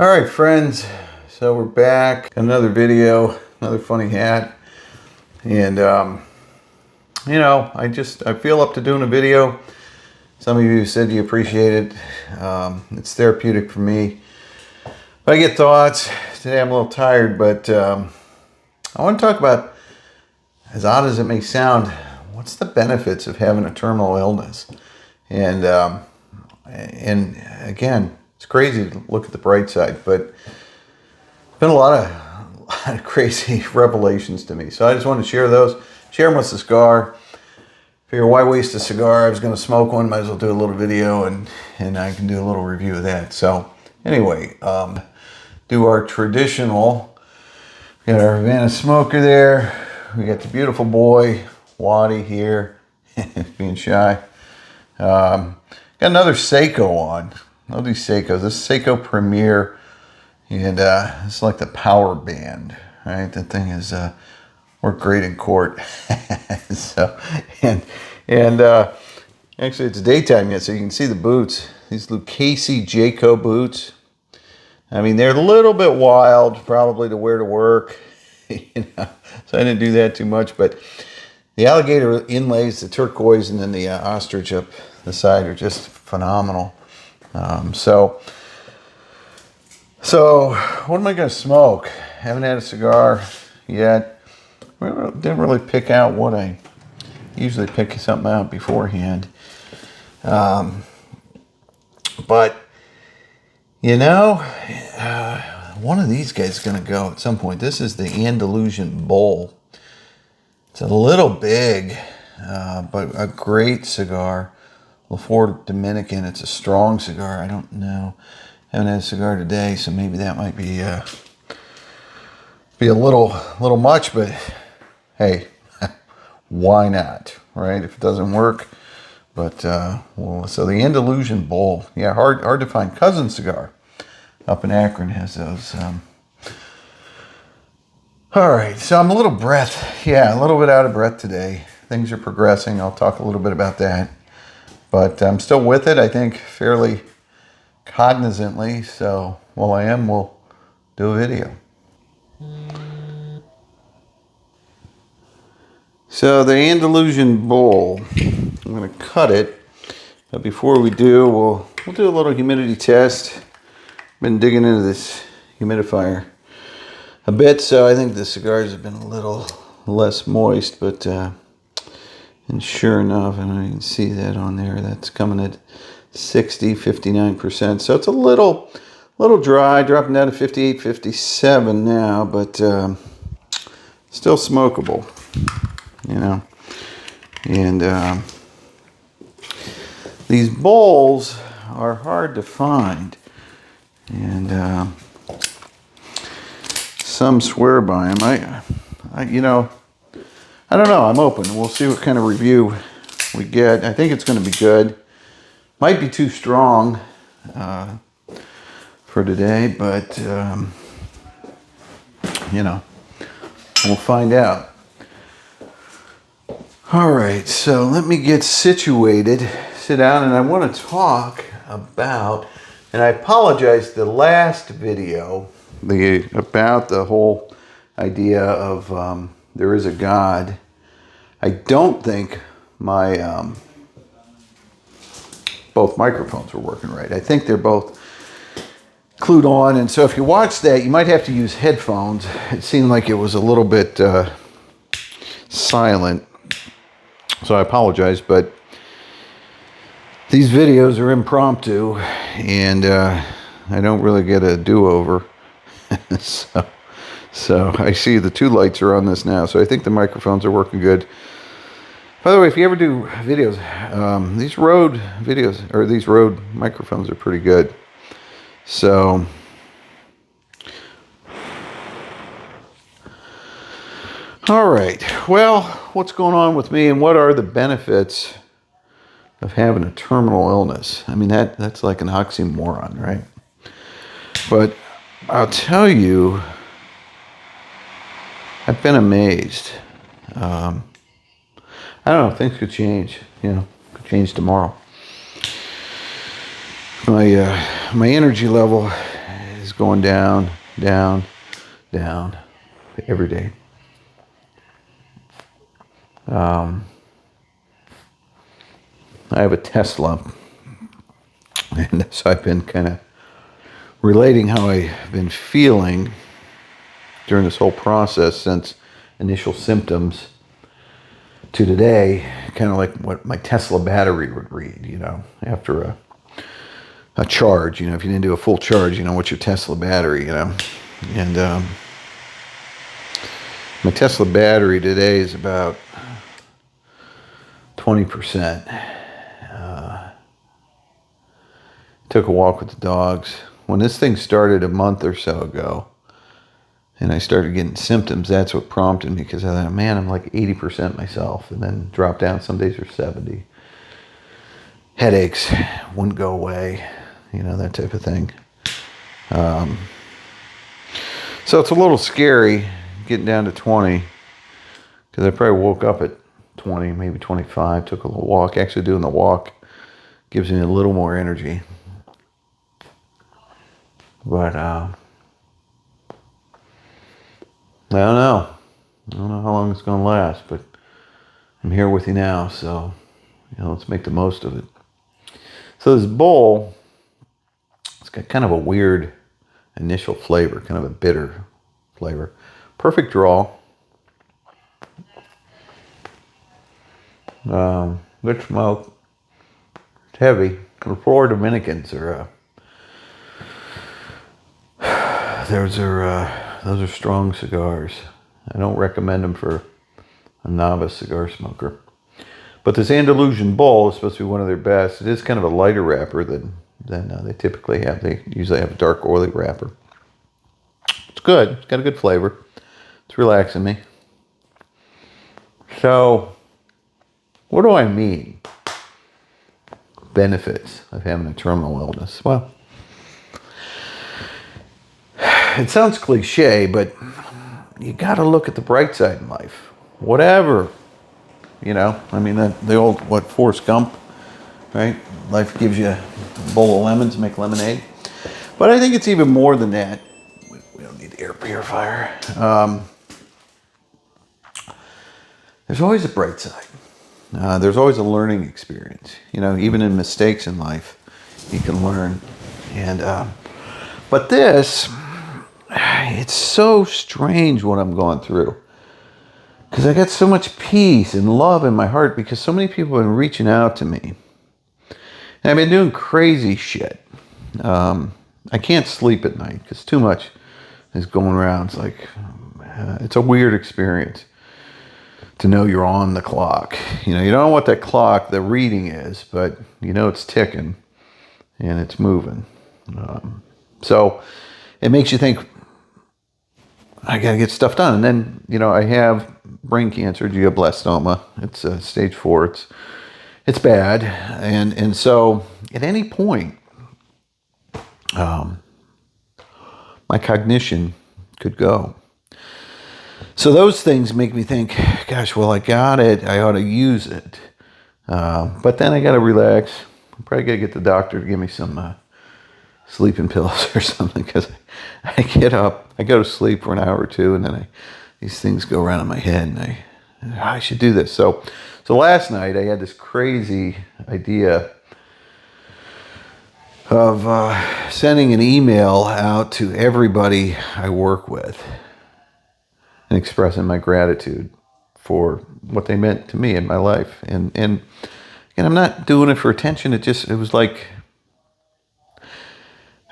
All right, friends. So we're back. Another video, another funny hat. And, I feel up to doing a video. Some of you said you appreciate it. It's therapeutic for me. But I get thoughts. Today I'm a little tired, but I want to talk about, as odd as it may sound, what's the benefits of having a terminal illness? And again, it's crazy to look at the bright side, but been a lot of crazy revelations to me. So I just wanted to share those. Share them with the Cigar. Figure, why waste a cigar? I was going to smoke one. Might as well do a little video and I can do a little review of that. So anyway, do our traditional. We got our Havana smoker there. We got the beautiful boy Waddy here, being shy. Got another Seiko on. Love these Seikos. This is Seiko Premier. And it's like the power band, right? That thing is worked great in court. So, and actually it's daytime yet, so you can see the boots. These Lucchese Jayco boots. I mean, they're a little bit wild, probably to wear to work. So I didn't do that too much. But the alligator inlays, the turquoise, and then the ostrich up the side are just phenomenal. So what am I going to smoke? Haven't had a cigar yet. Didn't really pick out what I usually pick something out beforehand. But, one of these guys is going to go at some point. This is the Andalusian Bowl. It's a little big, but a great cigar. Lafort Dominican. It's a strong cigar. I don't know. Haven't had a cigar today, so maybe that might be a little much, but hey, why not, right? If it doesn't work, but so the Andalusian Bowl, yeah, hard to find. Cousin Cigar up in Akron has those. All right, so I'm a little bit out of breath today. Things are progressing. I'll talk a little bit about that, but I'm still with it. I think fairly cognizantly, so while I am, we'll do a video. So the Andalusian Bowl, I'm going to cut it, but before we do, we'll do a little humidity test. Been digging into this humidifier a bit, so I think the cigars have been a little less moist, but and sure enough, and I can see that on there, that's coming at 59%. So it's a little dry, dropping down to 58, 57 now, but still smokable, And these bowls are hard to find, and some swear by them. I don't know. I'm open. We'll see what kind of review we get. I think it's going to be good. Might be too strong for today, but we'll find out. All right, so let me get situated, sit down, and I want to talk about, and I apologize, the last video about the whole idea of there is a God. I don't think my both microphones were working right. I think they're both glued on, and so if you watch that, you might have to use headphones. It seemed like it was a little bit silent, so I apologize, but these videos are impromptu, and I don't really get a do-over. So I see the two lights are on this now, so I think the microphones are working good. By the way, if you ever do videos, these Rode microphones are pretty good. So, all right. Well, what's going on with me, and what are the benefits of having a terminal illness? I mean, that's like an oxymoron, right? But I'll tell you, I've been amazed. I don't know, things could change, could change tomorrow. My energy level is is going down, down, down every day. I have a Tesla, and so I've been kind of relating how I've been feeling during this whole process since initial symptoms to today, kind of like what my Tesla battery would read, after a charge, if you didn't do a full charge, what's your Tesla battery, and my Tesla battery today is about 20%. Took a walk with the dogs. When this thing started a month or so ago, and I started getting symptoms, that's what prompted me, because I thought, man, I'm like 80% myself, and then dropped down. Some days are 70. Headaches wouldn't go away, that type of thing. So it's a little scary getting down to 20, because I probably woke up at 20, maybe 25, took a little walk. Actually doing the walk gives me a little more energy. But I don't know. I don't know how long it's going to last, but I'm here with you now, so let's make the most of it. So this bowl, it's got kind of a weird initial flavor, kind of a bitter flavor. Perfect draw. Good smoke. It's heavy. The Florida Dominicans are those are strong cigars. I don't recommend them for a novice cigar smoker. But this Andalusian Bull is supposed to be one of their best. It is kind of a lighter wrapper than they typically have. They usually have a dark, oily wrapper. It's good. It's got a good flavor. It's relaxing me. So, what do I mean? Benefits of having a terminal illness. Well, it sounds cliche, but you got to look at the bright side in life. Whatever, the old, Forrest Gump, right? Life gives you a bowl of lemons, make lemonade. But I think it's even more than that. We don't need the air purifier. There's always a bright side. There's always a learning experience. Even in mistakes in life, you can learn. But this, it's so strange what I'm going through. Because I got so much peace and love in my heart, because so many people have been reaching out to me. And I've been doing crazy shit. I can't sleep at night because too much is going around. It's like, it's a weird experience to know you're on the clock. You don't know what that clock, the reading is, but it's ticking and it's moving. So it makes you think, I got to get stuff done. And then, I have brain cancer, glioblastoma. It's stage 4. It's bad. And so at any point, my cognition could go. So those things make me think, gosh, well, I got it. I ought to use it. But then I got to relax. I probably got to get the doctor to give me some sleeping pills or something, because I get up, I go to sleep for an hour or two, and then these things go around in my head, and I should do this. So last night I had this crazy idea of sending an email out to everybody I work with and expressing my gratitude for what they meant to me in my life. And I'm not doing it for attention. It was like,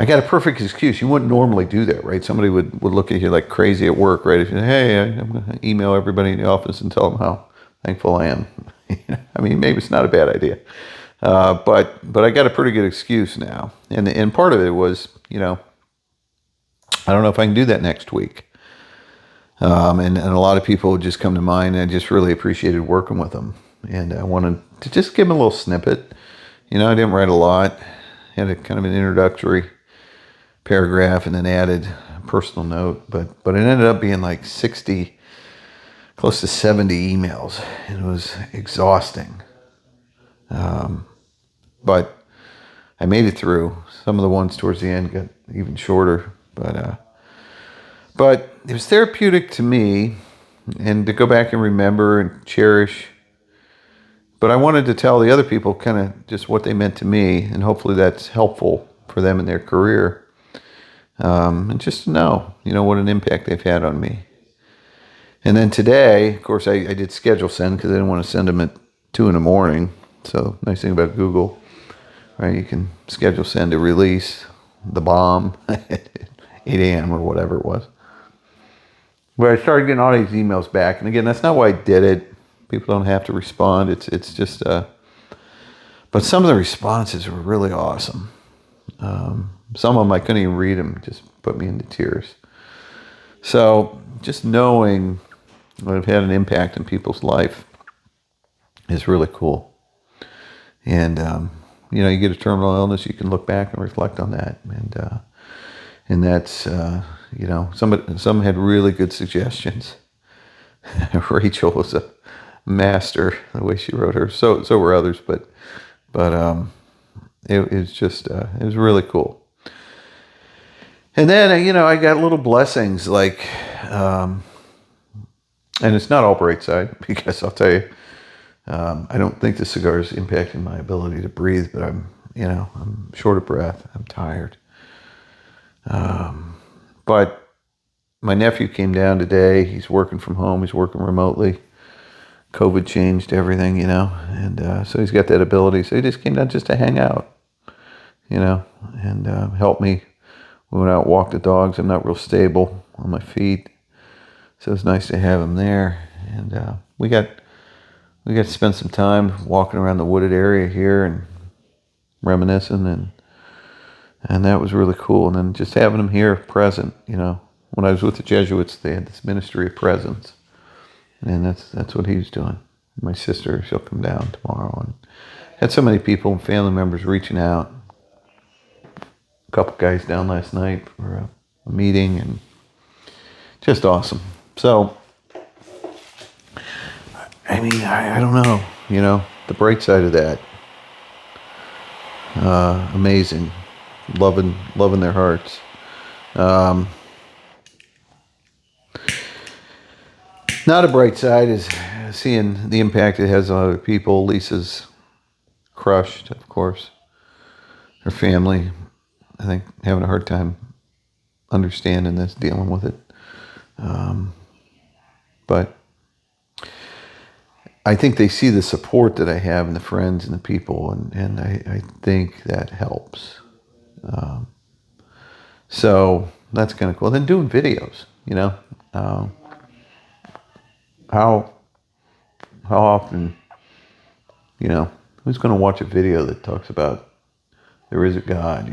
I got a perfect excuse. You wouldn't normally do that, right? Somebody would look at you like crazy at work, right? If you say, hey, I'm going to email everybody in the office and tell them how thankful I am. Maybe it's not a bad idea. But I got a pretty good excuse now. And part of it was, I don't know if I can do that next week. And a lot of people would just come to mind, and I just really appreciated working with them. And I wanted to just give them a little snippet. I didn't write a lot. I had a kind of an introductory paragraph and then added a personal note. But it ended up being like 60, close to 70 emails. And it was exhausting. But I made it through. Some of the ones towards the end got even shorter. But it was therapeutic to me, and to go back and remember and cherish. But I wanted to tell the other people kind of just what they meant to me, and hopefully that's helpful for them in their career. And just to know, what an impact they've had on me. And then today, of course, I did schedule send because I didn't want to send them at 2 in the morning. So nice thing about Google, right? You can schedule send to release the bomb at 8 a.m. or whatever it was. But I started getting all these emails back. And again, that's not why I did it. People don't have to respond. It's just, but some of the responses were really awesome. Some of them I couldn't even read them, just put me into tears. So just knowing that I've had an impact in people's life is really cool. And, you get a terminal illness, you can look back and reflect on that. And that's, some had really good suggestions. Rachel was a master the way she wrote her. So were others, but it was just, it was really cool. And then, I got little blessings like, and it's not all bright side, because I'll tell you, I don't think the cigar is impacting my ability to breathe, but I'm short of breath. I'm tired. But my nephew came down today. He's working from home. He's working remotely. COVID changed everything, and so he's got that ability. So he just came down just to hang out, and help me. We went out and walked the dogs. I'm not real stable on my feet, so it's nice to have him there. And we got to spend some time walking around the wooded area here and reminiscing, and that was really cool. And then just having him here present, when I was with the Jesuits, they had this ministry of presence, and that's what he's doing. My sister, she'll come down tomorrow, and had so many people and family members reaching out. A couple guys down last night for a meeting, and just awesome. So, I mean, I don't know, the bright side of that. Amazing. Loving their hearts. Not a bright side is seeing the impact it has on other people. Lisa's crushed, of course. Her family, I think, having a hard time understanding this, dealing with it. But I think they see the support that I have and the friends and the people, and I think that helps. So that's kind of cool. Then doing videos, how often, who's going to watch a video that talks about there is a God,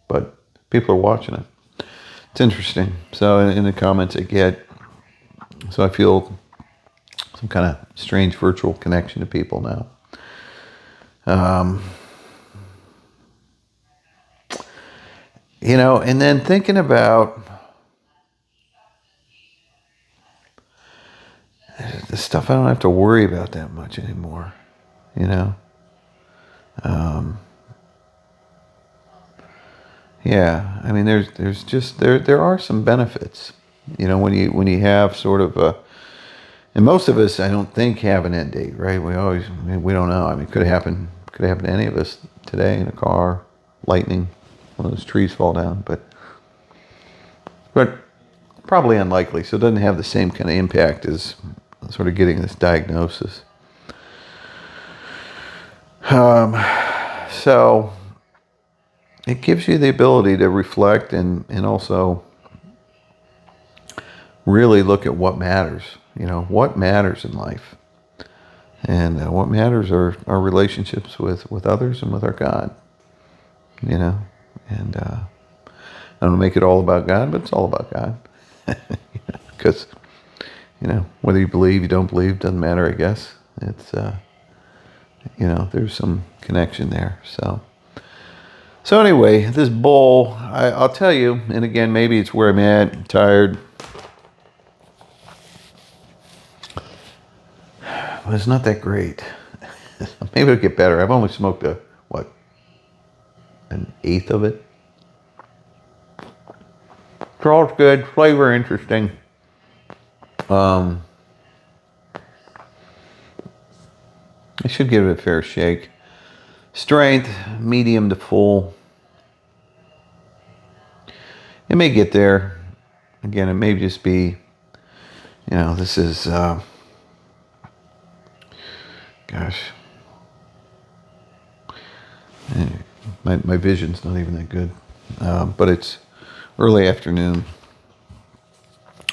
but people are watching it. It's interesting. So in the comments I get, so I feel some kind of strange virtual connection to people now. And then thinking about the stuff I don't have to worry about that much anymore, Yeah, I mean, there's just there are some benefits, when you have sort of a, and most of us I don't think have an end date, right? We don't know. I mean, it could happen to any of us today in a car, lightning, one of those trees fall down, but probably unlikely. So it doesn't have the same kind of impact as sort of getting this diagnosis. So it gives you the ability to reflect and also really look at what matters, what matters in life. And what matters are our relationships with others and with our God, and I don't make it all about God, but it's all about God. Because, whether you believe, you don't believe, doesn't matter, I guess. It's, there's some connection there. So anyway, this bowl, I'll tell you, and again, maybe it's where I'm at, I'm tired. But it's not that great. Maybe it'll get better. I've only smoked an eighth of it. Control's good. Flavor interesting. I should give it a fair shake. Strength, medium to full. It may get there. Again, it may just be, this is, gosh. My vision's not even that good. But it's early afternoon.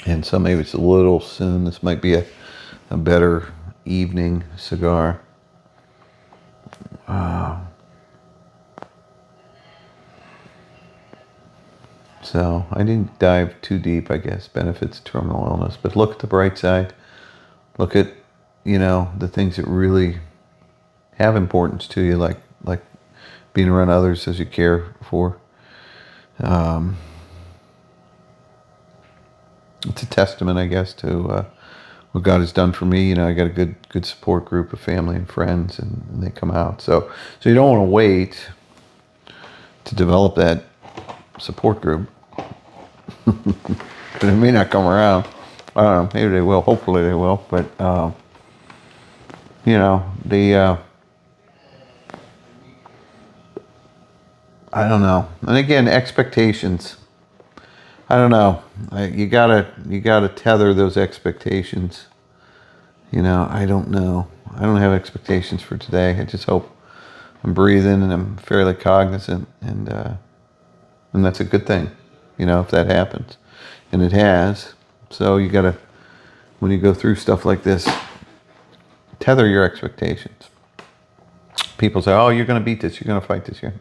And so maybe it's a little soon. This might be a better evening cigar. So I didn't dive too deep, I guess, benefits of terminal illness. But look at the bright side. Look at, the things that really have importance to you, like being around others as you care for. It's a testament, I guess, to what God has done for me. I got a good support group of family and friends, and they come out. So you don't want to wait to develop that support group. Because it may not come around. I don't know. Maybe they will. Hopefully they will. But, I don't know. And again, expectations. I don't know. You gotta tether those expectations. I don't know. I don't have expectations for today. I just hope I'm breathing and I'm fairly cognizant, and that's a good thing. If that happens, and it has. So you gotta, when you go through stuff like this, tether your expectations. People say, "Oh, you're gonna beat this. You're gonna fight this year."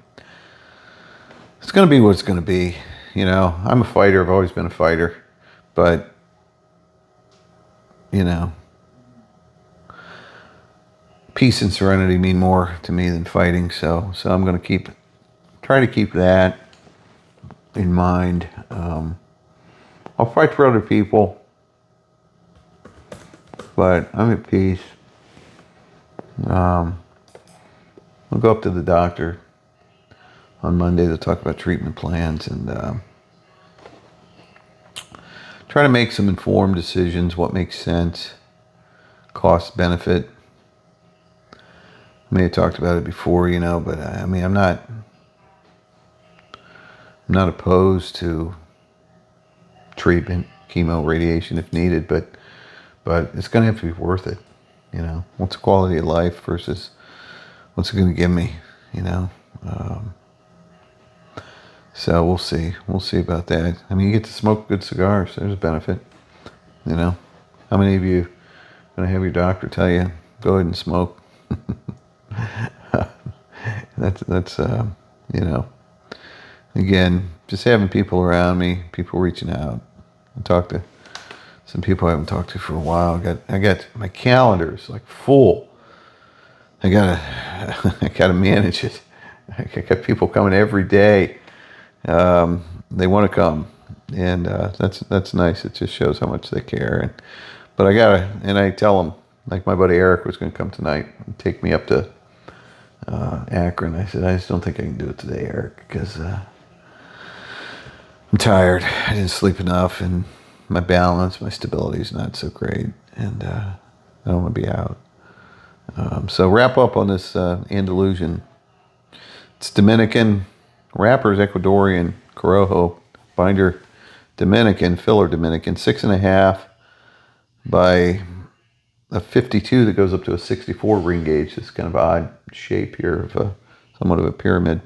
It's gonna be what it's gonna be. I'm a fighter. I've always been a fighter, but peace and serenity mean more to me than fighting. So I'm gonna try to keep that in mind. I'll fight for other people, but I'm at peace. I'll go up to the doctor on Monday to talk about treatment plans and try to make some informed decisions, what makes sense, cost, benefit. I may have talked about it before, but I'm not opposed to treatment, chemo, radiation if needed, but it's going to have to be worth it. What's the quality of life versus what's it going to give me, So we'll see. We'll see about that. You get to smoke good cigars. There's a benefit. How many of you are going to have your doctor tell you, go ahead and smoke? That's again, just having people around me, people reaching out. I talked to some people I haven't talked to for a while. I got my calendar's like full. I gotta manage it. I got people coming every day. They want to come, and that's nice. It just shows how much they care. But I tell them, like my buddy Eric was going to come tonight and take me up to Akron. I said, I just don't think I can do it today, Eric, because I'm tired. I didn't sleep enough, and my balance, my stability is not so great, and I don't want to be out. So wrap up on this Andalusian. It's Dominican. Wrapper is Ecuadorian, Corojo, binder Dominican, filler Dominican, 6.5 by a 52 that goes up to a 64 ring gauge. This kind of odd shape here of somewhat of a pyramid.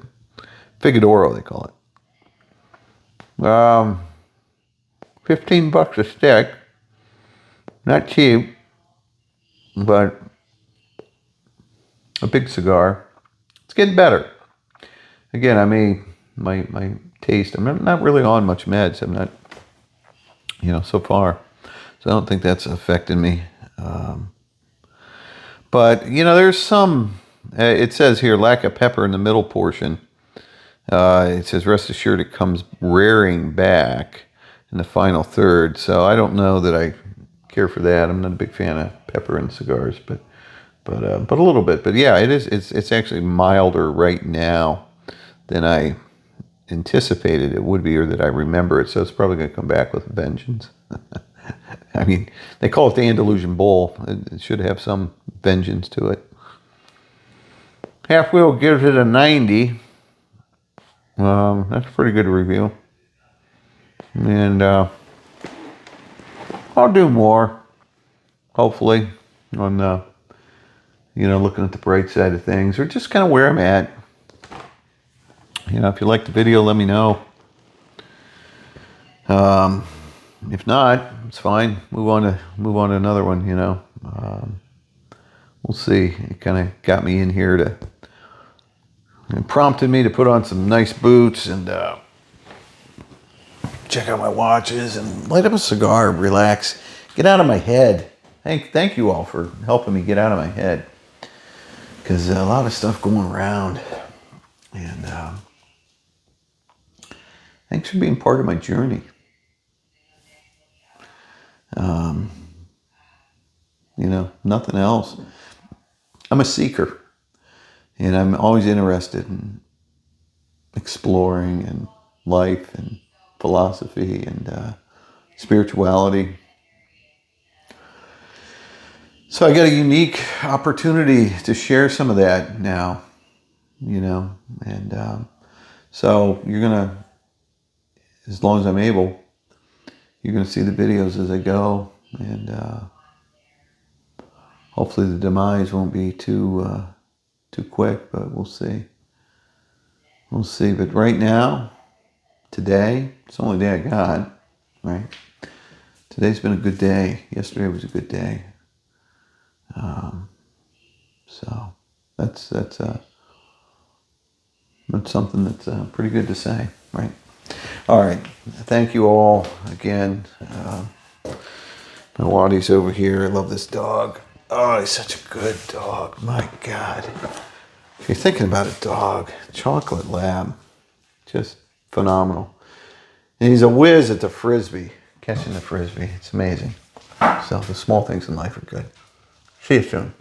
Figadoro, they call it. $15 a stick. Not cheap, but a big cigar. It's getting better. Again, my taste, I'm not really on much meds. I'm not, so far. So I don't think that's affecting me. But, there's some, it says here, lack of pepper in the middle portion. It says, rest assured it comes rearing back in the final third. So I don't know that I care for that. I'm not a big fan of pepper in cigars, but a little bit. But yeah, it's actually milder right now than I anticipated it would be, or that I remember it. So it's probably going to come back with a vengeance. I mean, they call it the Andalusian Bull. It should have some vengeance to it. Half Wheel gives it a 90. That's a pretty good review. And I'll do more, hopefully, on looking at the bright side of things, or just kind of where I'm at. If you like the video, let me know. If not, it's fine. Move on to another one. We'll see. It kind of got me in here and prompted me to put on some nice boots and check out my watches and light up a cigar, relax, get out of my head. Thank you all for helping me get out of my head, because a lot of stuff going around, and thanks for being part of my journey. Nothing else. I'm a seeker, and I'm always interested in exploring and life and philosophy and spirituality. So I got a unique opportunity to share some of that now, and so you're going to, as long as I'm able, you're going to see the videos as I go, and hopefully the demise won't be too quick, but we'll see. We'll see. But right now, today, it's the only day I got, right? Today's been a good day. Yesterday was a good day. So that's something that's pretty good to say, right? All right. Thank you all again. Waddy's over here. I love this dog. Oh, he's such a good dog. My God. If you're thinking about a dog, chocolate lab, just phenomenal. And he's a whiz at the frisbee, catching the frisbee. It's amazing. So the small things in life are good. See you soon.